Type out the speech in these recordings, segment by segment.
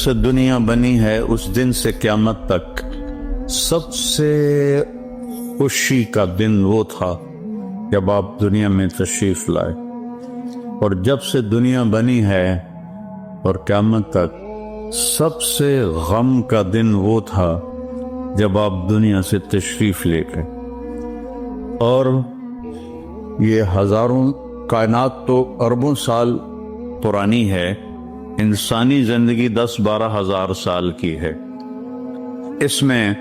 سے دنیا بنی ہے اس دن سے قیامت تک سب سے خوشی کا دن وہ تھا جب آپ دنیا میں تشریف لائے، اور جب سے دنیا بنی ہے اور قیامت تک سب سے غم کا دن وہ تھا جب آپ دنیا سے تشریف لے گئے۔ اور یہ ہزاروں کائنات تو اربوں سال پرانی ہے، انسانی زندگی 10-12 ہزار سال کی ہے۔ اس میں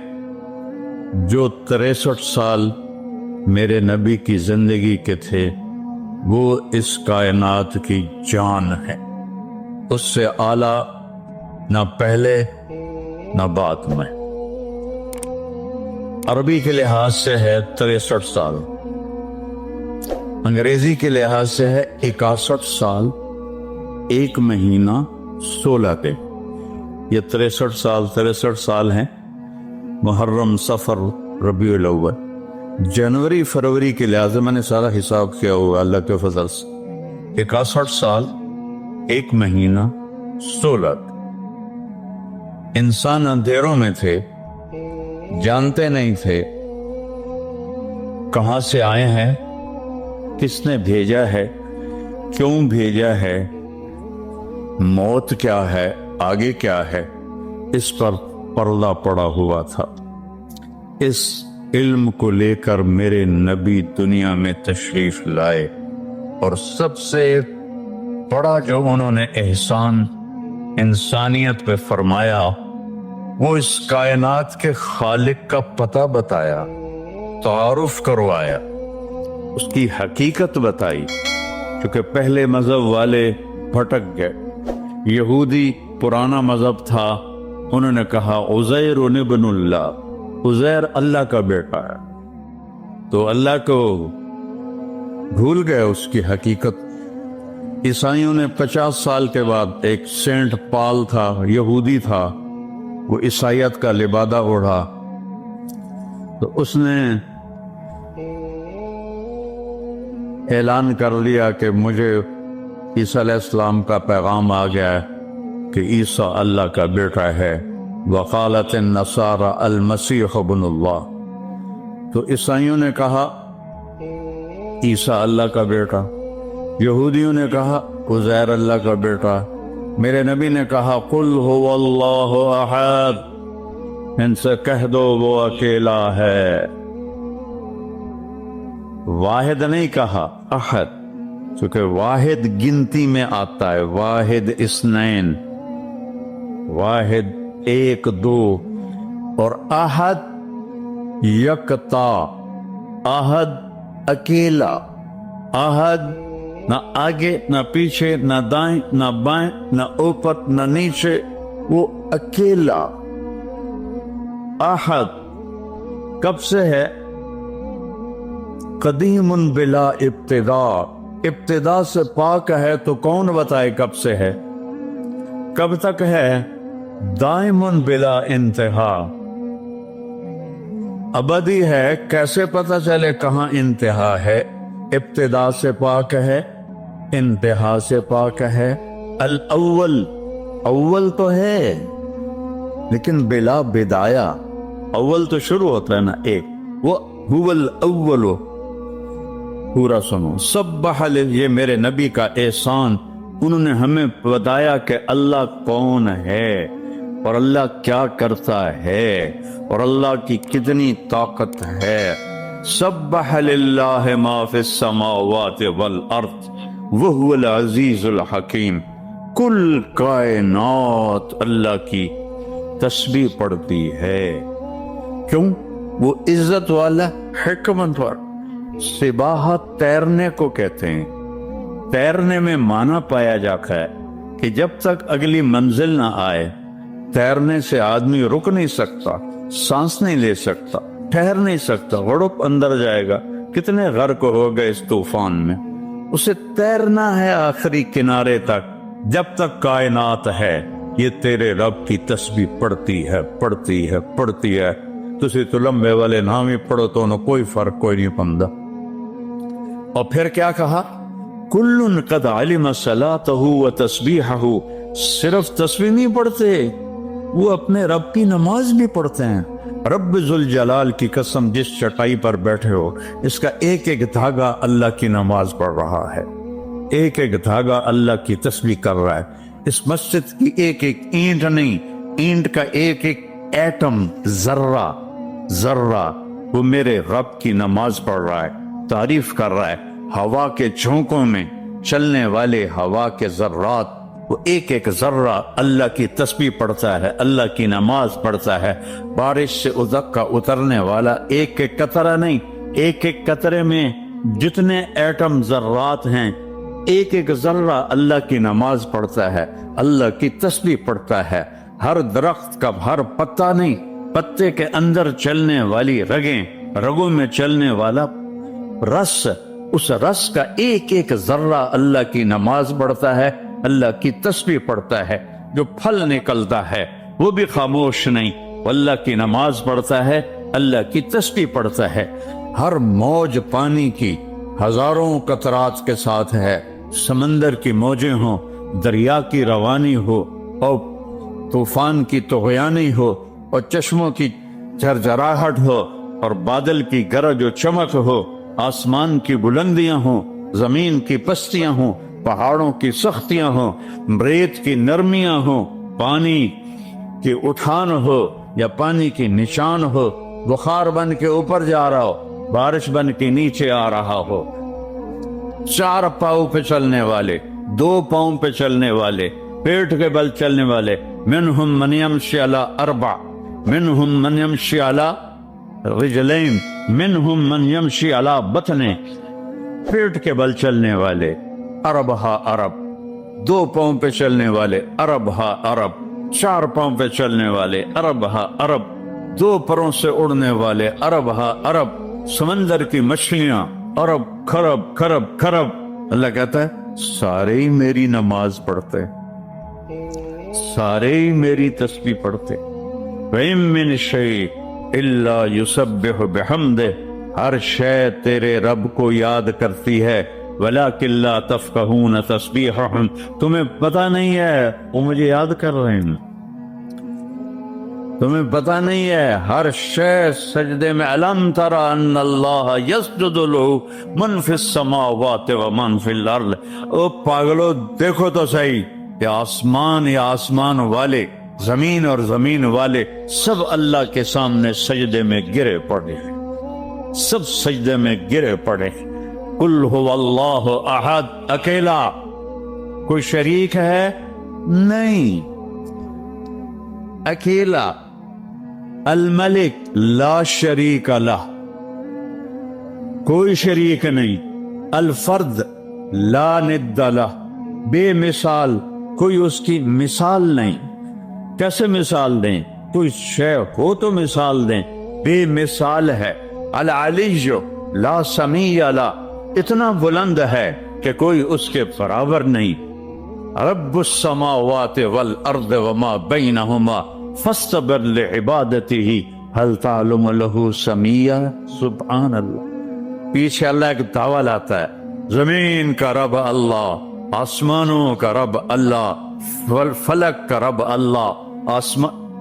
جو 63 سال میرے نبی کی زندگی کے تھے وہ اس کائنات کی جان ہے، اس سے اعلیٰ نہ پہلے نہ بعد میں۔ عربی کے لحاظ سے ہے 63 سال، انگریزی کے لحاظ سے ہے 61 سال 1 مہینہ 16 دن۔ یہ 63 سال ہیں، محرم، صفر، ربیع الاول، جنوری فروری کے لحاظ سے میں نے سارا حساب کیا ہوا اللہ کے فضل سے، 61 سال 1 مہینہ 16 دن۔ انسان اندھیروں میں تھے، جانتے نہیں تھے کہاں سے آئے ہیں، کس نے بھیجا ہے، کیوں بھیجا ہے، موت کیا ہے، آگے کیا ہے، اس پر پردہ پڑا ہوا تھا۔ اس علم کو لے کر میرے نبی دنیا میں تشریف لائے، اور سب سے بڑا جو انہوں نے احسان انسانیت پہ فرمایا وہ اس کائنات کے خالق کا پتہ بتایا، تعارف کروایا، اس کی حقیقت بتائی، کیونکہ پہلے مذہب والے بھٹک گئے۔ یہودی پرانا مذہب تھا، انہوں نے کہا عزیر ابن اللہ، عزیر اللہ کا بیٹا ہے، تو اللہ کو بھول گئے اس کی حقیقت۔ عیسائیوں نے 50 سال کے بعد، ایک سینٹ پال تھا، یہودی تھا، وہ عیسائیت کا لبادہ اوڑھا، تو اس نے اعلان کر لیا کہ مجھے عیسیٰ علیہ السلام کا پیغام آ گیا ہے کہ عیسیٰ اللہ کا بیٹا ہے، وقالت النصارى المسیح ابن اللہ۔ تو عیسائیوں نے کہا عیسیٰ اللہ کا بیٹا، یہودیوں نے کہا عزیر اللہ کا بیٹا، میرے نبی نے کہا قل هو اللہ احد، ان سے کہہ دو وہ اکیلا ہے، واحد نہیں کہا، احد، کیونکہ واحد گنتی میں آتا ہے، واحد اثنین، واحد 1 2، اور احد یکتا، احد اکیلا، احد نہ آگے نہ پیچھے نہ دائیں نہ بائیں نہ اوپر نہ نیچے، وہ اکیلا احد۔ کب سے ہے؟ قدیم بلا ابتدا، ابتدا سے پاک ہے، تو کون بتائے کب سے ہے، کب تک ہے؟ دائم بلا انتہا، ابدی ہے، کیسے پتہ چلے کہاں انتہا ہے؟ ابتدا سے پاک ہے، انتہا سے پاک ہے۔ الاول، اول تو ہے لیکن بلا بدایا، اول تو شروع ہوتا ہے نا ایک، وہ هو الاول۔ پورا سنو، سبح، یہ میرے نبی کا احسان، انہوں نے ہمیں بتایا کہ اللہ کون ہے اور اللہ کیا کرتا ہے اور اللہ کی کتنی طاقت ہے۔ سبح للہ ما فی السماوات والارض وہو العزیز الحکیم، کل کائنات اللہ کی تسبیح پڑھتی ہے، کیوں؟ وہ عزت والا، حکمت والا۔ سباحت تیرنے کو کہتے ہیں، تیرنے میں معنی پایا جاتا ہے کہ جب تک اگلی منزل نہ آئے تیرنے سے آدمی رک نہیں سکتا، سانس نہیں لے سکتا، ٹھہر نہیں سکتا، غڑپ اندر جائے گا۔ کتنے غرق ہو گئے اس طوفان میں، اسے تیرنا ہے آخری کنارے تک، جب تک کائنات ہے یہ تیرے رب کی تسبیح پڑھتی ہے، پڑھتی ہے، پڑھتی ہے۔ تسی تو لمبے والے نام ہی پڑھو تو انہوں کوئی فرق کوئی نہیں پندہ۔ اور پھر کیا کہا؟ کل قد علم صلاتہ و تسبیحہ صرف تسبیح نہیں پڑھتے، وہ اپنے رب کی نماز بھی پڑھتے ہیں۔ رب ذوالجلال کی قسم، جس چٹائی پر بیٹھے ہو اس کا ایک ایک دھاگا اللہ کی نماز پڑھ رہا ہے، ایک ایک دھاگا اللہ کی تسبیح کر رہا ہے۔ اس مسجد کی ایک ایک اینٹ نہیں، اینٹ کا ایک ایک ایٹم، ذرہ وہ میرے رب کی نماز پڑھ رہا ہے، تعریف کر رہا ہے۔ ہوا کے جھونکوں میں چلنے والے ہوا کے ذرات، وہ ایک ایک ذرہ اللہ کی تسبیح پڑھتا ہے، اللہ کی نماز پڑھتا ہے۔ بارش سے ادک کا اترنے والا ایک ایک قطرہ نہیں، ایک ایک قطرے میں جتنے ایٹم ذرات ہیں، ایک ایک ذرہ اللہ کی نماز پڑھتا ہے، اللہ کی تسبیح پڑھتا ہے۔ ہر درخت کا ہر پتا نہیں، پتے کے اندر چلنے والی رگیں، رگوں میں چلنے والا رس، اس رس کا ایک ایک ذرہ اللہ کی نماز پڑھتا ہے، اللہ کی تسبیح پڑھتا ہے۔ جو پھل نکلتا ہے وہ بھی خاموش نہیں، وہ اللہ کی نماز پڑھتا ہے، اللہ کی تسبیح پڑھتا ہے۔ ہر موج پانی کی ہزاروں قطرات کے ساتھ ہے، سمندر کی موجیں ہوں، دریا کی روانی ہو، اور طوفان کی طغیانی ہو، اور چشموں کی جھرجھراہٹ ہو، اور بادل کی گرج و چمک ہو، آسمان کی بلندیاں ہوں، زمین کی پستیاں ہوں، پہاڑوں کی سختیاں ہوں، ریت کی نرمیاں ہوں، پانی کی اٹھان ہو یا پانی کی نشان ہو، بخار بن کے اوپر جا رہا ہو، بارش بن کے نیچے آ رہا ہو، چار پاؤں پہ چلنے والے، دو پاؤں پہ چلنے والے، پیٹ کے بل چلنے والے، منہم من یمشی علی اربع، منہم من یمشی علی رجلین، منہم من یمشی علی بطن، پیٹ کے بل چلنے والے، عرب ہا عرب، دو پاؤں پہ چلنے والے، عرب ہا عرب، چار پاؤں پہ چلنے والے، عرب ہا عرب، دو پروں سے اڑنے والے، عرب ہا عرب، سمندر کی مچھلیاں، عرب کھرب کھرب کھرب۔ اللہ کہتا ہے سارے ہی میری نماز پڑھتے، سارے ہی میری تسبیح پڑھتے۔ وَإِن مِّن شَيْءٍ إِلَّا يُسَبِّحُ بِحَمْدِهِ، ہر شے تیرے رب کو یاد کرتی ہے، وَلَٰكِن لَّا تَفْقَهُونَ تَسْبِيحَهُمْ، تمہیں پتہ نہیں ہے وہ مجھے یاد کر رہے ہیں، تمہیں پتہ نہیں ہے۔ ہر شے سجدے میں، أَلَمْ تَرَ أَنَّ اللَّهَ يَسْجُدُ لَهُ مَن فِي السَّمَاوَاتِ وَمَن فِي الْأَرْضِ، او پاگلو دیکھو تو صحیح کہ آسمان یا آسمان والے، زمین اور زمین والے سب اللہ کے سامنے سجدے میں گرے پڑے، سب سجدے میں گرے پڑے۔ قل هو اللہ احد، اکیلا، کوئی شریک ہے نہیں، اکیلا، الملک لا شریک لہ، کوئی شریک نہیں، الفرد لا ند لہ، بے مثال، کوئی اس کی مثال نہیں۔ کیسے مثال دیں؟ کوئی شے ہو تو مثال دیں، بے مثال ہے۔ العلی لا سمیع لہ، اتنا بلند ہے کہ کوئی اس کے برابر نہیں۔ رب السماوات والارض وما بینہما فاصطبر لعبادتہ هل تعلم له سمیع، سبحان اللہ۔ پیچھے اللہ ایک دعویٰ لاتا ہے، زمین کا رب اللہ، آسمانوں کا رب اللہ، فلک کا رب اللہ،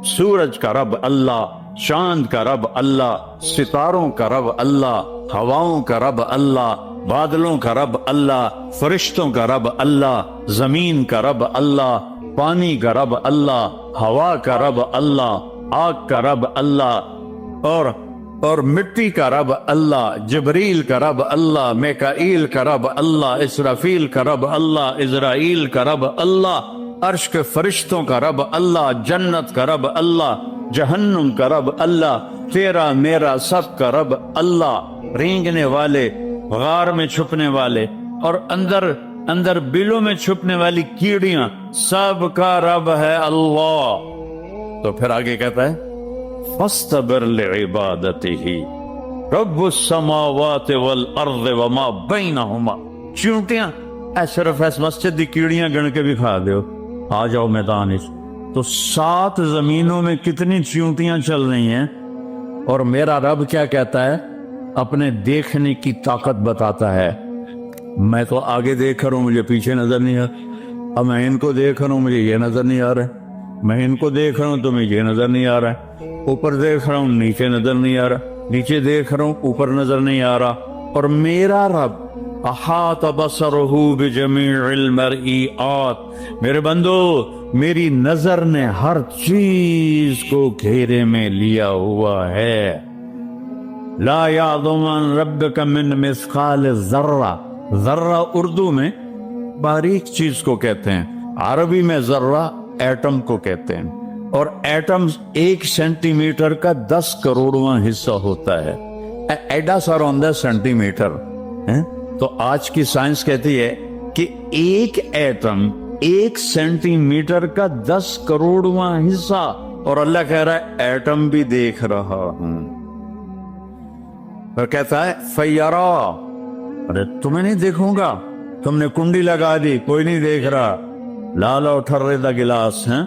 سورج کا رب اللہ، چاند کا رب اللہ، ستاروں کا رب اللہ، ہواؤں کا رب اللہ، بادلوں کا رب اللہ، فرشتوں کا رب اللہ، زمین کا رب اللہ، پانی کا رب اللہ، ہوا کا رب اللہ، آگ کا رب اللہ، اور مٹی کا رب اللہ، جبریل کا رب اللہ، میکائیل کا رب اللہ، اسرافیل کا رب اللہ، اسرائیل کا رب اللہ، عرش کے فرشتوں کا رب اللہ، جنت کا رب اللہ، جہنم کا رب اللہ، تیرا میرا سب کا رب اللہ، رینگنے والے، غار میں چھپنے والے، اور اندر بلوں میں چھپنے والی کیڑیاں، سب کا رب ہے اللہ۔ تو پھر آگے کہتا ہے فاصطبر لعبادتہ رب السماوات والارض وما بینہما۔ چونٹیاں صرف اس مسجد دی کیڑیاں گن کے بھی کھا دیو، آ جاؤ میدان اس۔ تو 7 زمینوں میں کتنی چونٹیاں چل رہی ہیں، اور میرا رب کیا کہتا ہے؟ اپنے دیکھنے کی طاقت بتاتا ہے۔ میں تو آگے دیکھ رہا ہوں، مجھے پیچھے نظر نہیں ہے، اب میں ان کو دیکھ رہا ہوں مجھے یہ نظر نہیں آ رہا ہے، میں ان کو دیکھ رہا ہوں تو مجھے یہ نظر نہیں آ رہا ہے، اوپر دیکھ رہا ہوں نیچے نظر نہیں آ رہا، نیچے دیکھ رہا ہوں اوپر نظر نہیں آ رہا. اور میرا رب احاط بصرہ بجمیع المرئیات، میرے بندو میری نظر نے ہر چیز کو گھیرے میں لیا ہوا ہے. لا یعظم عن ربک من مثقال ذرہ، ذرہ اردو میں باریک چیز کو کہتے ہیں، عربی میں ذرہ ایٹم کو کہتے ہیں، اور ایٹم 1 سینٹی میٹر کا 10 کروڑواں حصہ ہوتا ہے. ایڈا سارا ہوتا سینٹی میٹر. تو آج کی سائنس کہتی ہے کہ ایک ایٹم 1 سینٹی میٹر کا 10 کروڑواں حصہ، اور اللہ کہہ رہا ہے ایٹم بھی دیکھ رہا ہوں. اور کہتا ہے فیرا، ارے تمہیں نہیں دیکھوں گا، تم نے کنڈی لگا دی کوئی نہیں دیکھ رہا، لالا ٹھرے دا گلاس ہیں،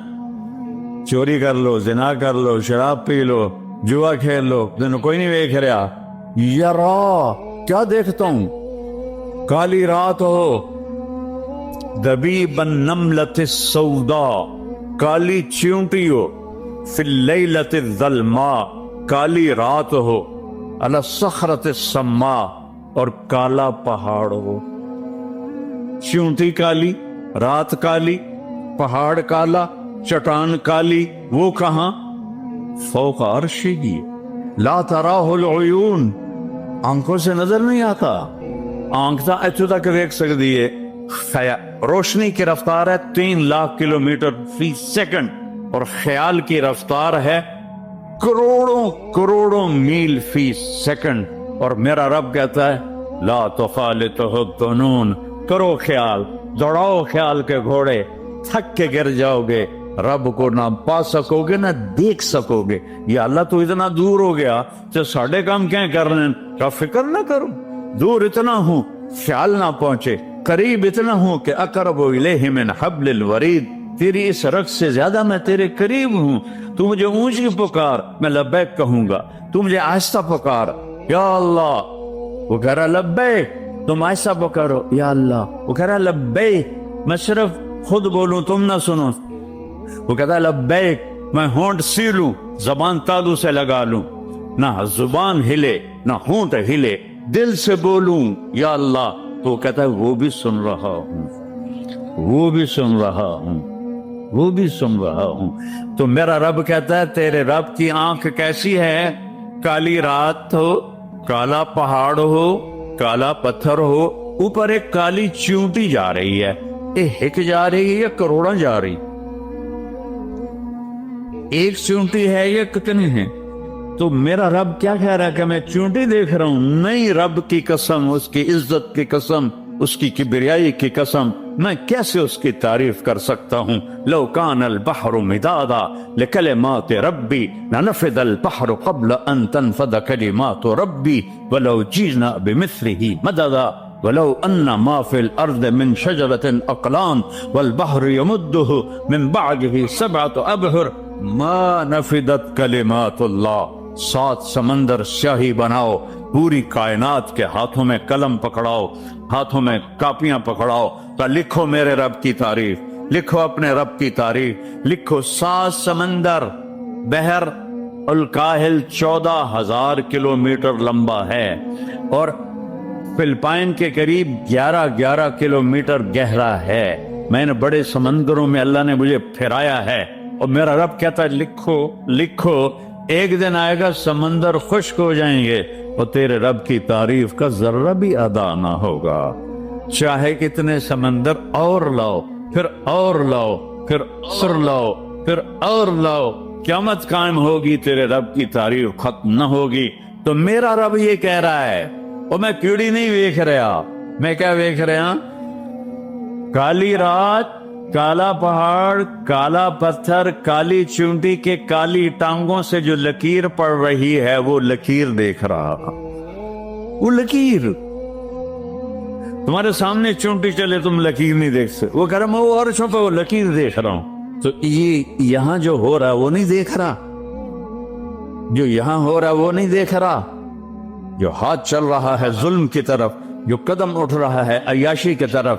چوری کر لو، زنا کر لو، شراب پی لو، جوا کھیل لو، تمہیں کوئی نہیں دیکھ رہا. یرا کیا دیکھتا ہوں، کالی رات ہو، دبیب النملۃ السوداء، کالی چیونٹی ہو، فی اللیلۃ الظلماء، کالی رات ہو، علی الصخرۃ السماء، اور کالا پہاڑ ہو. چیونٹی کالی، رات کالی، پہاڑ کالا، چٹان کالی، وہ کہاں؟ فوق عرشہ لا تراہ العیون، آنکھوں سے نظر نہیں آتا. آنکھ تا اتو تک دیکھ سکتی ہے. روشنی کی رفتار ہے 3 لاکھ کلومیٹر فی سیکنڈ، اور خیال کی رفتار ہے کروڑوں کروڑوں میل فی سیکنڈ. اور میرا رب کہتا ہے لا تخالطہ الظنون، کرو خیال، دوڑاؤ خیال کے گھوڑے، تھک کے گر جاؤ گے، رب کو نہ پا سکو گے نہ دیکھ سکو گے. یا اللہ تو اتنا دور ہو گیا تو ساڑھے کام کیا کرنے کا فکر نہ کرو. دور اتنا ہوں خیال نہ پہنچے، قریب اتنا ہوں کہ اقرب الیہ من حبل الورید، تیری اس رگ سے زیادہ میں تیرے قریب ہوں. تو مجھے اونچی پکار، میں لبیک کہوں گا. تو مجھے آہستہ پکار، یا اللہ، وہ کہہ رہا لبیک، تم آہستہ پکارو یا اللہ. وہ کہہ رہا لبیک، میں صرف خود بولوں تم نہ سنو. وہ کہتا ہے لبیک، میں ہونٹ سیلوں، زبان تالو سے لگا لوں، نہ زبان ہلے نہ ہونٹ ہلے، دل سے بولوں یا اللہ. تو وہ کہتا ہے وہ بھی سن رہا ہوں، وہ بھی سن رہا ہوں، وہ بھی سن رہا ہوں. تو میرا رب کہتا ہے تیرے رب کی آنکھ کیسی ہے؟ کالی رات ہو، کالا پہاڑ ہو، کالا پتھر ہو، اوپر ایک کالی چیونٹی جا رہی ہے. یہ ہک جا رہی ہے یا کروڑاں جا رہی؟ ایک چونٹی ہے یا کتنی ہیں؟ تو میرا رب کیا کہہ رہا ہے کہ میں چونٹی دیکھ رہا ہوں؟ نہیں، رب کی قسم، اس کی عزت کی قسم، اس کی کبریائی کی قسم، میں کیسے اس کی تعریف کر سکتا ہوں؟ لو کان البحر مدادا لکلمات ربی لنفد البحر قبل ان تنفد کلمات ربی ولو جینا بمثلہ مددا ولو ان ما فی الارض من شجرۃ اقلام والبحر یمدہ من بعدہ 7 ابحر ما نفدت کلمات اللہ. 7 سمندر سیاہی بناؤ، پوری کائنات کے ہاتھوں میں قلم پکڑاؤ، ہاتھوں میں کاپیاں پکڑاؤ، تو لکھو میرے رب کی تعریف، لکھو اپنے رب کی تعریف، لکھو. 7 سمندر، بحر الکاہل 14,000 کلومیٹر لمبا ہے، اور فلپائن کے قریب 11 کلومیٹر گہرا ہے. میں نے بڑے سمندروں میں اللہ نے مجھے پھرایا ہے، اور میرا رب کہتا ہے لکھو لکھو. ایک دن آئے گا سمندر خشک ہو جائیں گے اور تیرے رب کی تعریف کا ذرہ بھی ادا نہ ہوگا. چاہے کتنے سمندر اور لاؤ، پھر اور لاؤ، پھر اور لاؤ، پھر اور لاؤ، قیامت قائم ہوگی، تیرے رب کی تعریف ختم نہ ہوگی. تو میرا رب یہ کہہ رہا ہے، اور میں کیڑی نہیں دیکھ رہا، میں کیا دیکھ رہا؟ کالی رات، کالا پہاڑ، کالا پتھر، کالی چونٹی کے کالی ٹانگوں سے جو لکیر پڑ رہی ہے وہ لکیر دیکھ رہا. وہ لکیر تمہارے سامنے چونٹی چلے تم لکیر نہیں دیکھ سکتے. وہ کہہ رہا میں وہ عرشوں پہ وہ لکیر دیکھ رہا ہوں. تو یہ یہاں جو ہو رہا ہے وہ نہیں دیکھ رہا، جو یہاں ہو رہا ہے وہ نہیں دیکھ رہا، جو ہاتھ چل رہا ہے ظلم کی طرف، جو قدم اٹھ رہا ہے عیاشی کی طرف،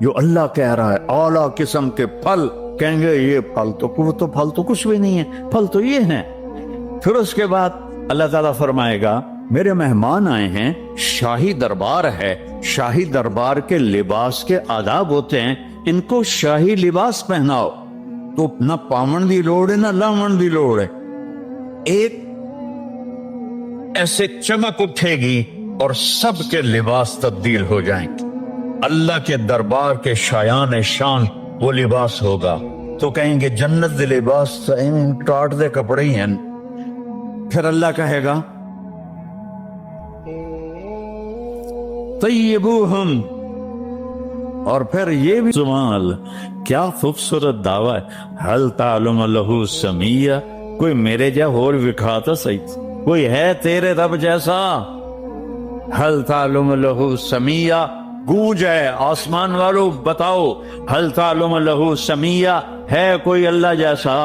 جو اللہ کہہ رہا ہے اعلیٰ قسم کے پھل، کہیں گے یہ پھل تو کچھ بھی نہیں ہے، پھل تو یہ ہیں۔ پھر اس کے بعد اللہ تعالیٰ فرمائے گا میرے مہمان آئے ہیں، شاہی دربار ہے، شاہی دربار کے لباس کے آداب ہوتے ہیں، ان کو شاہی لباس پہناؤ۔ تو نہ پاون دی لوڑ ہے نہ لاون دی لوڑ ہے، ایک ایسے چمک اٹھے گی اور سب کے لباس تبدیل ہو جائیں گے۔ اللہ کے دربار کے شایان شان وہ لباس ہوگا، تو کہیں گے جنت دے لباس ٹاٹ دے کپڑے ہی ہیں۔ پھر اللہ کہے گا طیبوہم، اور پھر یہ بھی سوال، کیا خوبصورت دعویٰ ہے، حل تعلم لہ سمیہ، کوئی میرے جا اور وکھا تو صحیح، کوئی ہے تیرے رب جیسا؟ حل تعلم لہ سمیہ، گونج ہے آسمان والو بتاؤ، حل تعلم لہ سمیہ، ہے کوئی اللہ جیسا؟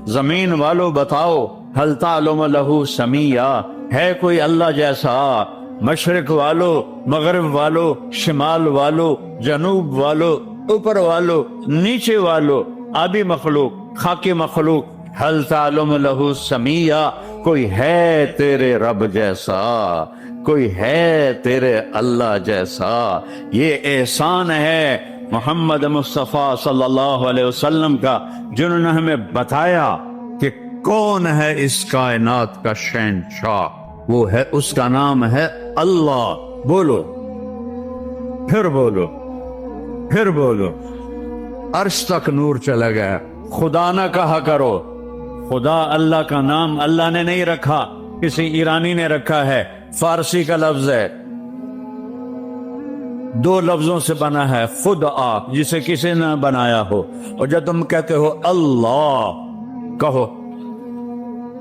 زمین والو بتاؤ، حل تعلم لہ سمیہ، ہے کوئی اللہ جیسا؟ مشرق والو، مغرب والو، شمال والو، جنوب والو، اوپر والو، نیچے والو، آبی مخلوق، خاکی مخلوق، حل تعلم لہ سمیہ، کوئی ہے تیرے رب جیسا، کوئی ہے تیرے اللہ جیسا؟ یہ احسان ہے محمد مصطفیٰ صلی اللہ علیہ وسلم کا، جنہوں نے ہمیں بتایا کہ کون ہے اس کائنات کا شہنشاہ، وہ ہے، اس کا نام ہے اللہ۔ بولو، پھر بولو، پھر بولو۔ عرش تک نور چلا گیا، خدا نہ کہا کرو، خدا اللہ کا نام اللہ نے نہیں رکھا، کسی ایرانی نے رکھا ہے، فارسی کا لفظ ہے، دو لفظوں سے بنا ہے، خدا جسے کسی نے بنایا ہو، اور جب تم کہتے ہو اللہ، کہو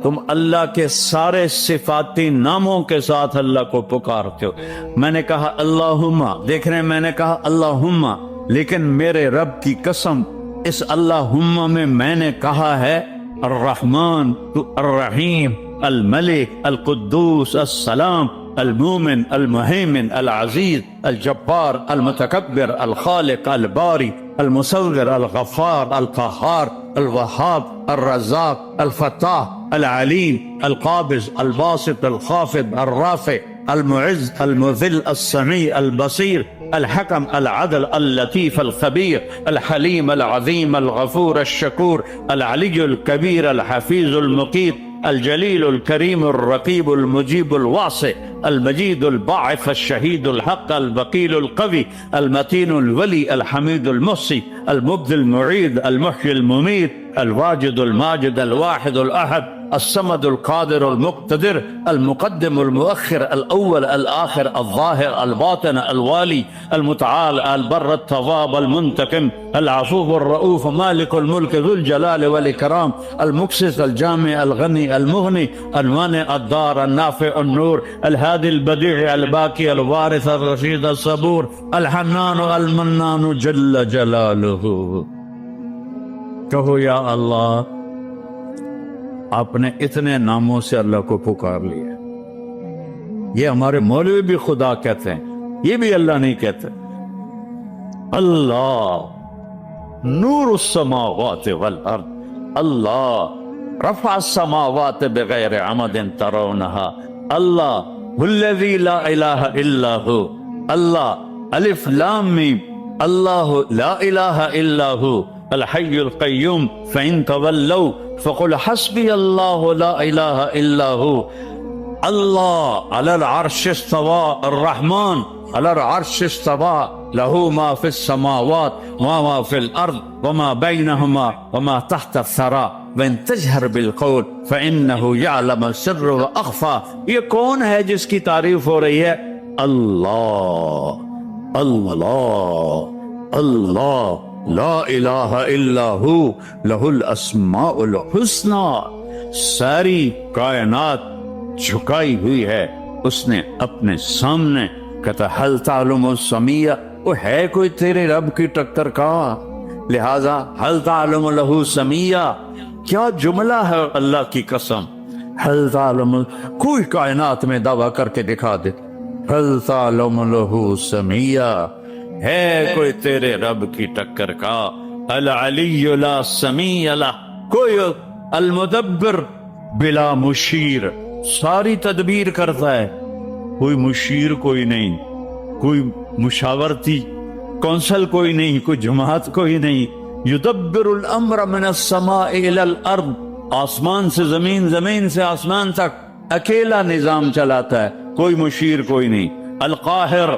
تم اللہ کے سارے صفاتی ناموں کے ساتھ اللہ کو پکارتے ہو۔ میں نے کہا اللہم، دیکھ رہے ہیں میں نے کہا اللہم، لیکن میرے رب کی قسم اس اللہم میں نے کہا ہے الرحمن، تو الرحیم، الملک، القدوس، السلام، المومن، المہیمن، العزیز، الجبار، المتکبر، الخالق، الباری، المصور، الغفار، القہار، الوہاب، الرزاق، الفتاح، العلیم، القابض، الباسط، الخافض، الرافع، المعز، المذل، السمیع، البصیر، الحکم، العدل، اللطیف، الخبیر، الحلیم، العظیم، الغفور، الشکور، العلی الکبیر، الحفیظ، المقیت، الجلیل، الکریم، الرقیب، المجیب، الواسع، المجید، الباعث، الشہید، الحق، الوکیل، القوی، المتین، الولی، الحمید، المحصی، المبدی، المعید، المحیی، الممیت، الواجد، الماجد، الواحد، الأحد، الصمد، القادر، المقتدر، المقدم، المؤخر، الأول، الآخر، الظاهر، الباطن، الوالي، المتعال، البر، التواب، المنتقم، العفو، الرؤوف، مالك الملك، ذو الجلال والإكرام، المقسط، الجامع، الغني، المغني، المانع، الدار، النافع، النور، الهادي، البديع، الباقي، الوارث، الرشيد، الصبور، الحنان، المنان، جل جلاله۔ کہو یا اللہ، آپ نے اتنے ناموں سے اللہ کو پکار لیا۔ یہ ہمارے مولوی بھی خدا کہتے ہیں، یہ بھی اللہ نہیں کہتے۔ اللہ نور السماوات والارض، اللہ رفع السماوات بغیر عمد ترونها، اللہ الذی لا الہ الا ہو، اللہ الف لام میم، اللہ لا الہ الا ہو الحی القیوم، فإن تولوا فقل حسبی اللہ لا الہ الا ہو، اللہ علی العرش استوى، الرحمن علی العرش استوى، له ما في السماوات وما في الأرض وما بينهما وما تحت الثرى، وإن تجهر بالقول فإنه يعلم السر وأخفى۔ یہ کون ہے جس کی تعریف ہو رہی ہے؟ اللہ، اللہ، اللہ، لا الہ الا ہو، لہ الاسماء الحسنی۔ ساری کائنات جھکائی ہوئی ہے اس نے اپنے سامنے، کہتا حل تعلم السمیہ، وہ ہے کوئی تیرے رب کی ٹکر کا؟ لہذا حل تعلم لہ سمیہ، کیا جملہ ہے اللہ کی قسم، حل تعلم، کوئی کائنات میں دعویٰ کر کے دکھا دے حل تعلم لہ سمیہ، ہے کوئی تیرے رب کی ٹکر کا؟ العلی لا سمیع لہ، کوئی المدبر بلا مشیر، ساری تدبیر کرتا ہے، کوئی مشیر کوئی نہیں، کوئی مشاورتی کونسل کوئی نہیں، کوئی جماعت کوئی نہیں۔ یدبر الامر من السماء الى الارض، آسمان سے زمین، زمین سے آسمان تک اکیلا نظام چلاتا ہے، کوئی مشیر کوئی نہیں۔ القاہر،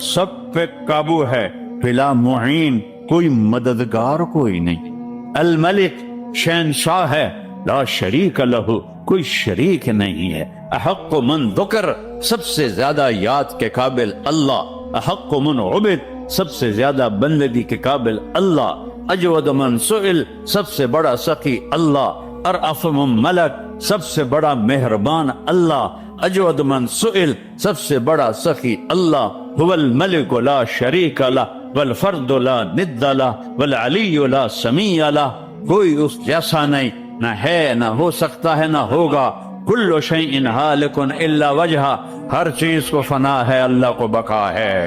سب پہ قابو ہے، بلا معین، کوئی مددگار کوئی نہیں۔ الملک، شہنشاہ ہے، لا شریک لہ، کوئی شریک نہیں ہے۔ احق من ذکر، سب سے زیادہ یاد کے قابل اللہ۔ احق من عبد، سب سے زیادہ بندگی کے قابل اللہ۔ اجود من سئل، سب سے بڑا سخی اللہ۔ ارأف من ملک، سب سے بڑا مہربان اللہ۔ اجود من سئل، سب سے بڑا سخی اللہ۔ هو الملک لا شریک لہ والفرد لا ند لہ والعلی لا سمیع لہ، کوئی اس جیسا نہیں، نہ ہے، نہ ہو سکتا ہے، نہ ہوگا۔ کل شیء ہالک الا وجہہ، ہر چیز کو فنا ہے، اللہ کو بقا ہے۔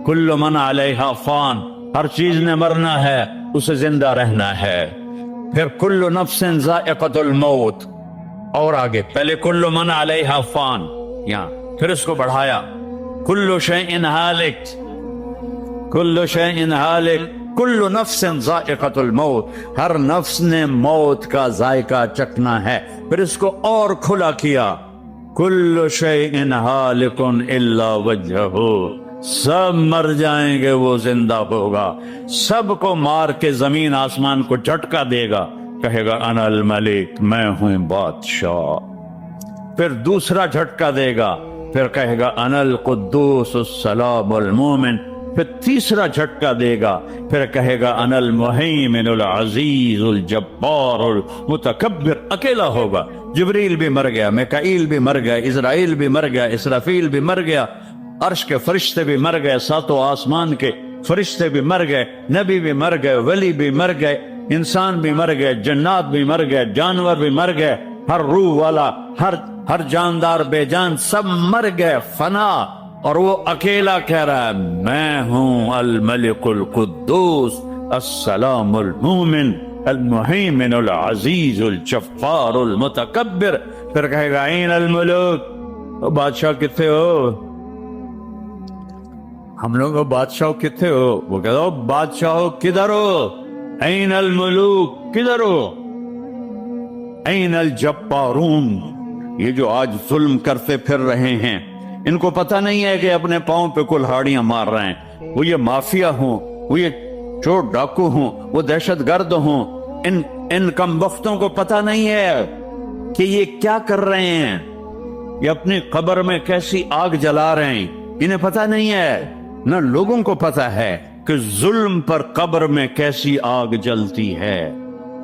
کل من علیہا فان، ہر چیز نے مرنا ہے، اسے زندہ رہنا ہے۔ پھر کل نفس ذائقۃ الموت، اور آگے پہلے کل من علیہا فان، یہاں پھر اس کو بڑھایا، کل شیء ہالک، کل شیء ہالک، کل نفس ذائقۃ الموت، ہر نفس نے موت کا ذائقہ چکھنا ہے۔ پھر اس کو اور کھلا کیا، کل شیء ہالک الا وجہہ، سب مر جائیں گے، وہ زندہ ہوگا، سب کو مار کے زمین آسمان کو جھٹکا دے گا، کہے گا انا الملک، میں ہوں بادشاہ۔ پھر دوسرا جھٹکا دے گا، پھر کہے گا انا القدوس السلام المومن۔ پھر تیسرا جھٹکا دے گا، پھر کہے گا انا المہیمن العزیز الجبار المتکبر۔ اکیلا ہوگا، جبریل بھی مر گیا، میکائیل بھی مر گیا، اسرائیل بھی مر گیا، اسرافیل بھی مر گیا، عرش کے فرشتے بھی مر گئے، ساتوں آسمان کے فرشتے بھی مر گئے، نبی بھی مر گئے، ولی بھی مر گئے، انسان بھی مر گئے، جنات بھی مر گئے، جانور بھی مر گئے، ہر روح والا، ہر جاندار بے جان سب مر گئے، فنا۔ اور وہ اکیلا کہہ رہا ہے میں ہوں الملک القدوس السلام المومن المہیمن العزیز الجبار المتکبر۔ پھر کہے گا این الملوک، بادشاہ کتنے ہو؟ ہم لوگ بادشاہ کتنے ہو؟ وہ کہتا ہو بادشاہ کدھر ہو؟ این الملوک، کدھر ہو؟ این الجبارون، یہ جو آج ظلم کرتے پھر رہے ہیں، ان کو پتہ نہیں ہے کہ اپنے پاؤں پہ کلہاڑیاں مار رہے ہیں، وہ یہ مافیا ہوں، وہ یہ چور ڈاکو ہوں، وہ دہشت گرد ہوں، ان کم بختوں کو پتہ نہیں ہے کہ یہ کیا کر رہے ہیں، یہ اپنی قبر میں کیسی آگ جلا رہے ہیں، انہیں پتہ نہیں ہے۔ نہ لوگوں کو پتہ ہے کہ ظلم پر قبر میں کیسی آگ جلتی ہے،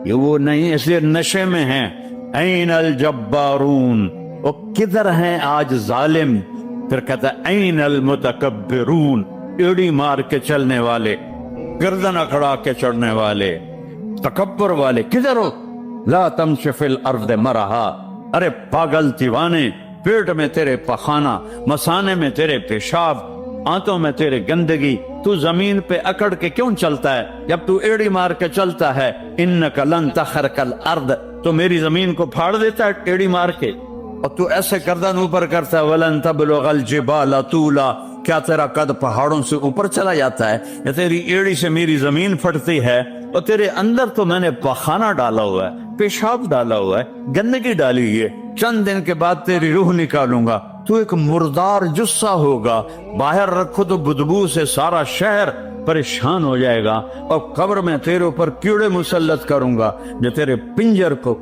یہ وہ نہیں، اس لیے نشے میں ہیں۔ این الجبارون، وہ کدھر ہیں آج ظالم؟ پھر کہتا ہے این المتکبرون، ایڑی مار کے چلنے والے، گردن اکڑا کے چڑھنے والے، تکبر والے، کدھر ہو؟ لا تمشی فی الارض مرحا، ارے پاگل دیوانے، پیٹ میں تیرے پخانہ، مثانے میں تیرے پیشاب، آنتوں میں تیرے گندگی، تو زمین پہ اکڑ کے کیوں چلتا ہے جب تو ایڑی مار کے چلتا ہے؟ انک لن تخرق الارض، تو میری زمین کو پھاڑ دیتا ہے ایڑی مار کے، اور تو ایسے گردن اوپر کرتا ہے۔ ولن تبلغ الجبال طولا، کیا تیرا قد پہاڑوں سے اوپر چلا جاتا ہے؟ یا تیری ایڑی سے میری زمین پھٹتی ہے؟ اور تیرے اندر تو میں نے پخانہ ڈالا ہوا ہے، پیشاب ڈالا ہوا ہے، گندگی ڈالی ہوئی ہے، چند دن کے بعد تیری روح نکالوں گا، تو ایک مردار جثہ ہوگا، باہر رکھو تو بدبو سے سارا شہر پریشان ہو جائے گا، اور قبر میں تیرے اوپر کیڑے مسلط کروں گا جو تیرے پنجر کو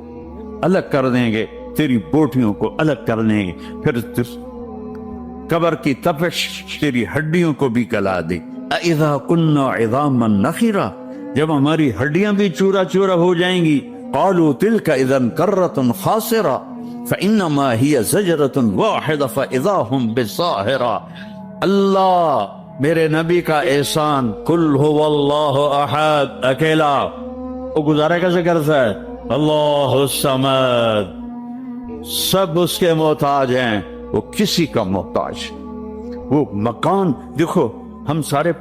الگ کر دیں گے، تیری بوٹیوں کو الگ کر دیں گے، پھر قبر کی تپش تیری ہڈیوں کو بھی گلا دے۔ اذا كنا عظاما نخرا، جب ہماری ہڈیاں بھی چورا چورا ہو جائیں گی، قالوا تلك اذا كرة خاسرة فانما هي زجرة واحدة فاذا هم بالساهرة۔ اللہ میرے نبی کا احسان، قل هو اللہ احد، اکیلا، وہ گزارے کیسے کرتا ہے؟ اللہ الصمد، سب اس کے محتاج ہیں، وہ کسی کا محتاج۔ وہ مکان دیکھو، ہم سارے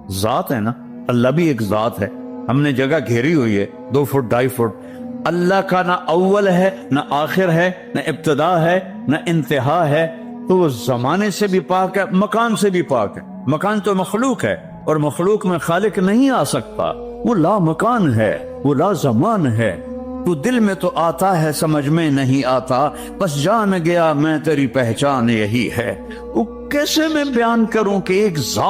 ذات ہے نا, اللہ بھی ایک ذات ہے. ہم نے جگہ گھیری ہوئی ہے 2 فٹ 2.5 فٹ. اللہ کا نہ اول ہے نہ آخر ہے نہ ابتدا ہے نہ انتہا ہے, تو وہ زمانے سے بھی پاک ہے, مکان سے بھی پاک ہے. مکان تو مخلوق ہے اور مخلوق میں خالق نہیں آ سکتا. وہ لا مکان ہے, وہ لا زمان ہے. تو دل میں تو آتا ہے, سمجھ میں نہیں آتا, بس جان گیا میں تیری پہچان یہی ہے. وہ کیسے میں بیان کروں کہ ایک ذات